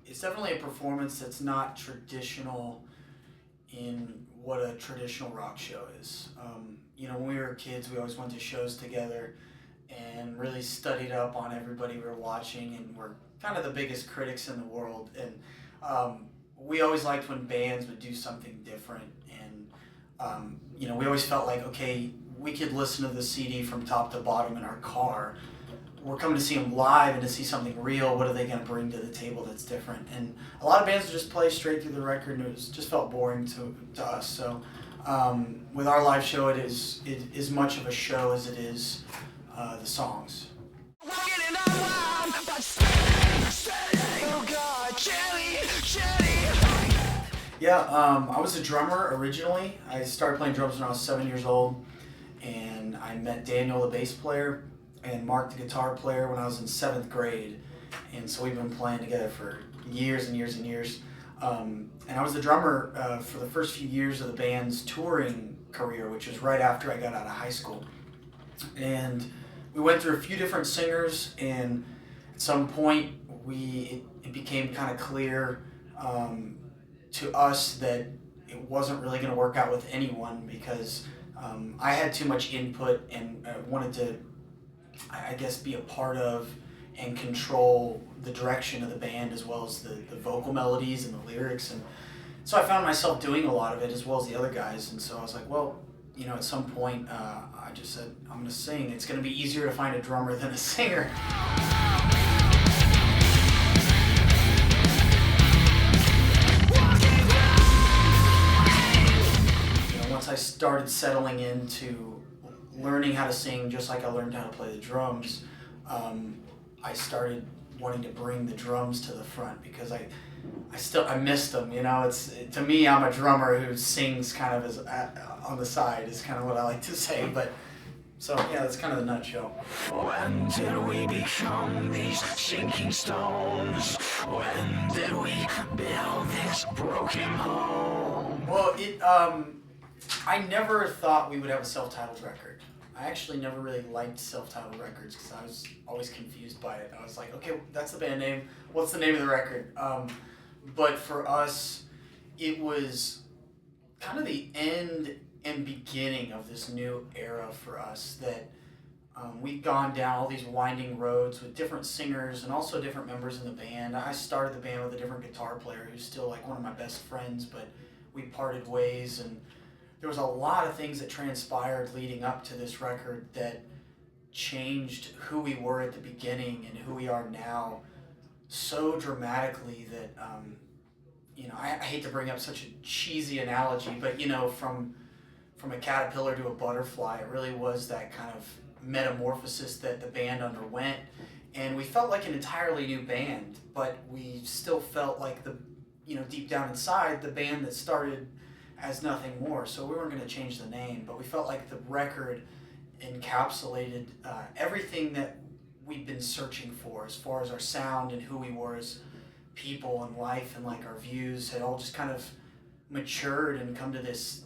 it's definitely a performance that's not traditional in what a traditional rock show is. When we were kids, we always went to shows together and really studied up on everybody we were watching, and we're kind of the biggest critics in the world. And we always liked when bands would do something different. And we always felt like, okay, we could listen to the CD from top to bottom in our car. We're coming to see them live and to see something real. What are they going to bring to the table that's different? And a lot of bands would just play straight through the record, and it just felt boring to us. So with our live show, it is much of a show as it is the songs. Yeah, I was a drummer originally. I started playing drums when I was 7 years old, and I met Daniel, the bass player, and Mark, the guitar player, when I was in 7th grade. And so we've been playing together for years and years and years. And I was the drummer for the first few years of the band's touring career, which was right after I got out of high school. And we went through a few different singers, and at some point it became kind of clear to us that it wasn't really going to work out with anyone, because I had too much input and wanted to, I guess, be a part of and control the direction of the band, as well as the vocal melodies and the lyrics. And so I found myself doing a lot of it, as well as the other guys. And so I was like, well, at some point I just said, I'm going to sing. It's going to be easier to find a drummer than a singer. Once I started settling into learning how to sing, just like I learned how to play the drums, I started wanting to bring the drums to the front, because I missed them. To me, I'm a drummer who sings kind of as on the side, is kind of what I like to say. But so yeah, that's kind of the nutshell. When did we become these sinking stones? When did we build this broken home? Well, I never thought we would have a self-titled record. I actually never really liked self-titled records, because I was always confused by it. I was like, okay, that's the band name. What's the name of the record? But for us, it was kind of the end and beginning of this new era for us, that we've gone down all these winding roads with different singers and also different members in the band. I started the band with a different guitar player who's still like one of my best friends, but we parted ways, and there was a lot of things that transpired leading up to this record that changed who we were at the beginning and who we are now so dramatically that, I hate to bring up such a cheesy analogy, but, from a caterpillar to a butterfly, it really was that kind of metamorphosis that the band underwent. And we felt like an entirely new band, but we still felt like deep down inside, the band that started as nothing more. So we weren't going to change the name, but we felt like the record encapsulated everything that we'd been searching for, as far as our sound and who we were as people and life, and like our views had all just kind of matured and come to this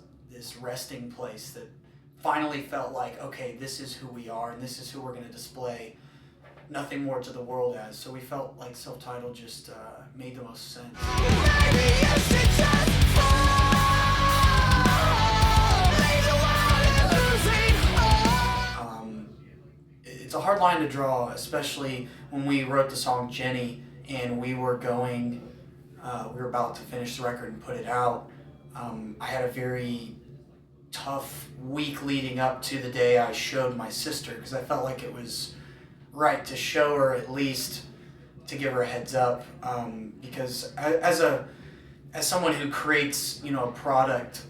resting place that finally felt like, okay, this is who we are and this is who we're going to display nothing more to the world as. So we felt like self-titled just made the most sense. It's a hard line to draw, especially when we wrote the song Jenny and we were about to finish the record and put it out. I had a very tough week leading up to the day I showed my sister, because I felt like it was right to show her, at least to give her a heads up, because as someone who creates a product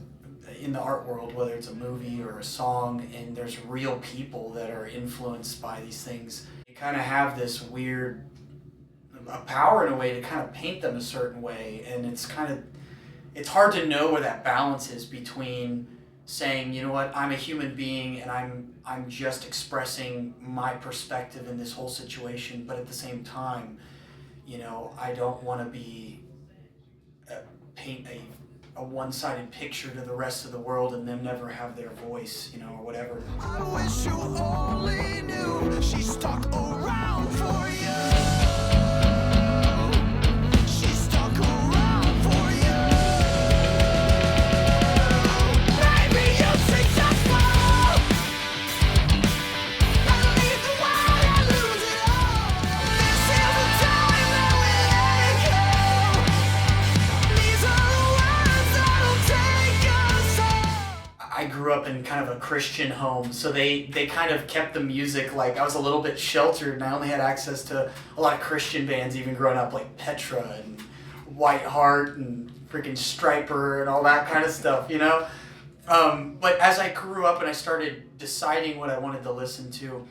in the art world, whether it's a movie or a song, and there's real people that are influenced by these things, you kind of have this weird power in a way to kind of paint them a certain way, and it's hard to know where that balance is between saying, you know what, I'm a human being and I'm just expressing my perspective in this whole situation, but at the same time, I don't want to paint a one-sided picture to the rest of the world and them never have their voice, or whatever. I wish you only knew she stuck around for you. grew up in kind of a Christian home, so they kind of kept the music, like I was a little bit sheltered and I only had access to a lot of Christian bands even growing up, like Petra and White Heart and freaking Striper and all that kind of stuff, you know? But as I grew up and I started deciding what I wanted to listen to,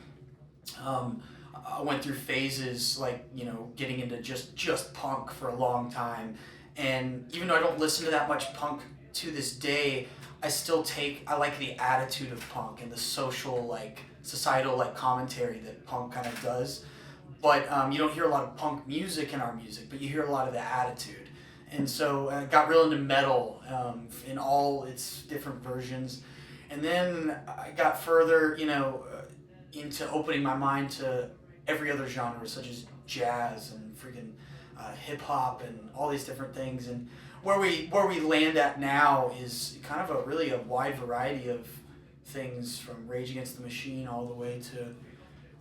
I went through phases like, you know, getting into just punk for a long time. And even though I don't listen to that much punk to this day, I like the attitude of punk and the social, like, societal, like, commentary that punk kind of does. But you don't hear a lot of punk music in our music, but you hear a lot of the attitude. And so I got real into metal in all its different versions. And then I got further, you know, into opening my mind to every other genre, such as jazz and freaking hip hop and all these different things. And where we land at now is kind of a wide variety of things, from Rage Against the Machine all the way to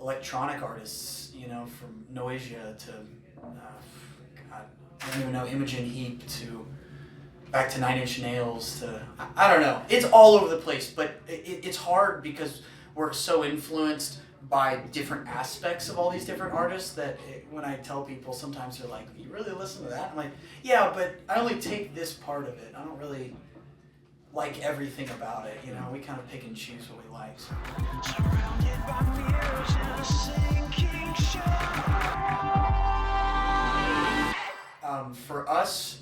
electronic artists, you know, from Noisia to God, I don't even know, Imogen Heap, to back to Nine Inch Nails to I don't know. It's all over the place, but it's hard because we're so influenced by different aspects of all these different artists that when I tell people, sometimes they're like, "You really listen to that?" I'm like, "Yeah, but I only take this part of it. I don't really like everything about it. You know, we kind of pick and choose what we like." So. For us,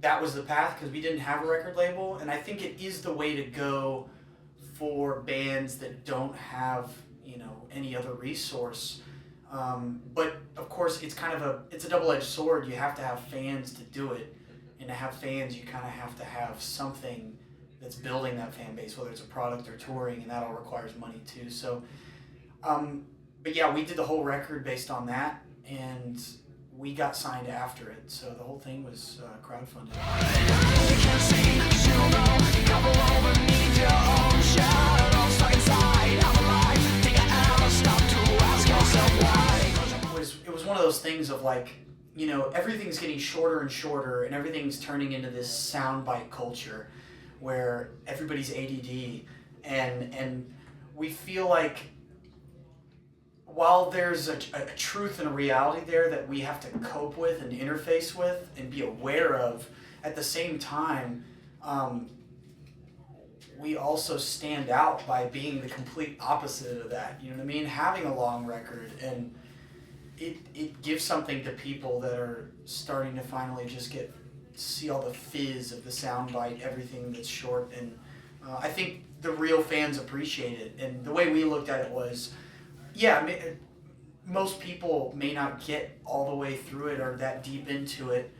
that was the path because we didn't have a record label, and I think it is the way to go for bands that don't have, you know, any other resource. But of course, it's a double-edged sword. You have to have fans to do it, and to have fans, you kind of have to have something that's building that fan base, whether it's a product or touring, and that all requires money too. So, but yeah, we did the whole record based on that, and we got signed after it, so the whole thing was crowdfunded. It was one of those things of like, you know, everything's getting shorter and shorter, and everything's turning into this soundbite culture where everybody's ADD, and we feel like while there's a truth and a reality there that we have to cope with and interface with and be aware of, at the same time, we also stand out by being the complete opposite of that. You know what I mean? Having a long record, and it gives something to people that are starting to finally just see all the fizz of the soundbite, everything that's short, and I think the real fans appreciate it. And the way we looked at it was, yeah, most people may not get all the way through it or that deep into it,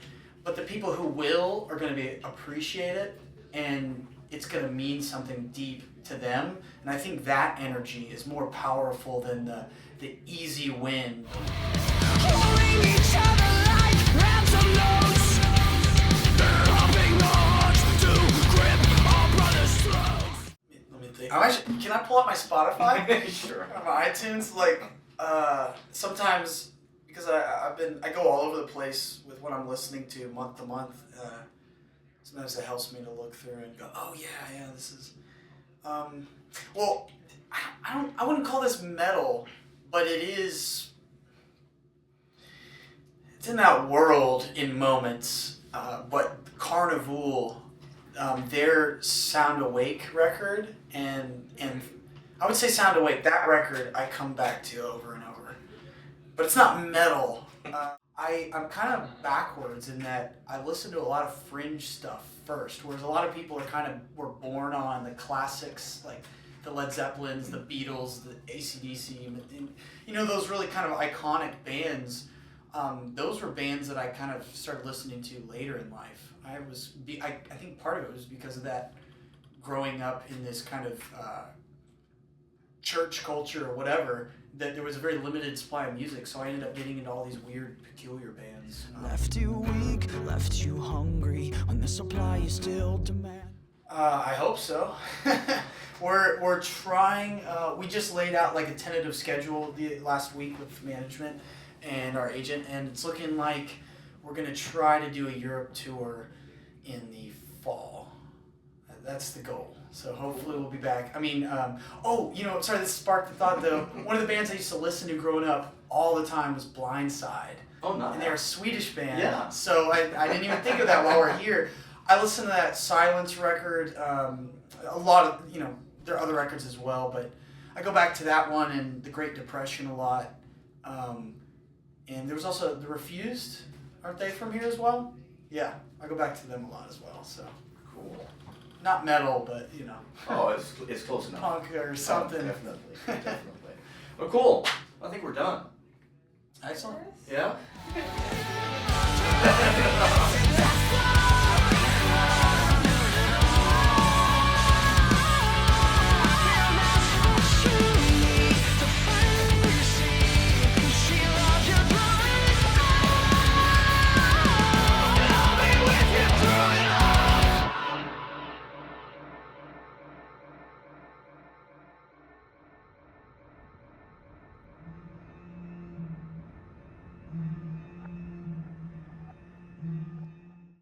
but the people who will are going to appreciate it, and it's going to mean something deep to them. And I think that energy is more powerful than the easy win. Holding each other like ransom notes. They're hopping on to grip our brother's throats. Let me think. Can I pull up my Spotify? Sure. On my iTunes, like sometimes, because I go all over the place with what I'm listening to month to month. Sometimes it helps me to look through and go, oh yeah, this is. Well, I wouldn't call this metal, but it is. It's in that world in moments. But Carnival, their Sound Awake record, and I would say Sound Awake, that record I come back to over and over. But it's not metal. I'm kind of backwards in that I listen to a lot of fringe stuff first, whereas a lot of people were born on the classics, like the Led Zeppelins, the Beatles, the AC/DC, and, you know, those really kind of iconic bands. Those were bands that I kind of started listening to later in life. I think part of it was because of that, growing up in this kind of church culture or whatever, that there was a very limited supply of music, so I ended up getting into all these weird, peculiar bands. Left you weak, left you hungry, when the supply is still demand. I hope so. We're trying. We just laid out like a tentative schedule last week with management and our agent, and it's looking like we're gonna try to do a Europe tour in the fall. that's the goal. So hopefully we'll be back. I mean, sorry, this sparked the thought though. One of the bands I used to listen to growing up all the time was Blindside. Oh, nice. And they're a Swedish band. Yeah. So I didn't even think of that while we're here. I listened to that Silence record, a lot of, there are other records as well, but I go back to that one and The Great Depression a lot. And there was also The Refused. Aren't they from here as well? Yeah, I go back to them a lot as well, so. Cool. Not metal, but, Oh, it's close enough. punk or something. Oh, definitely. Well, cool. I think we're done. Excellent. Yeah?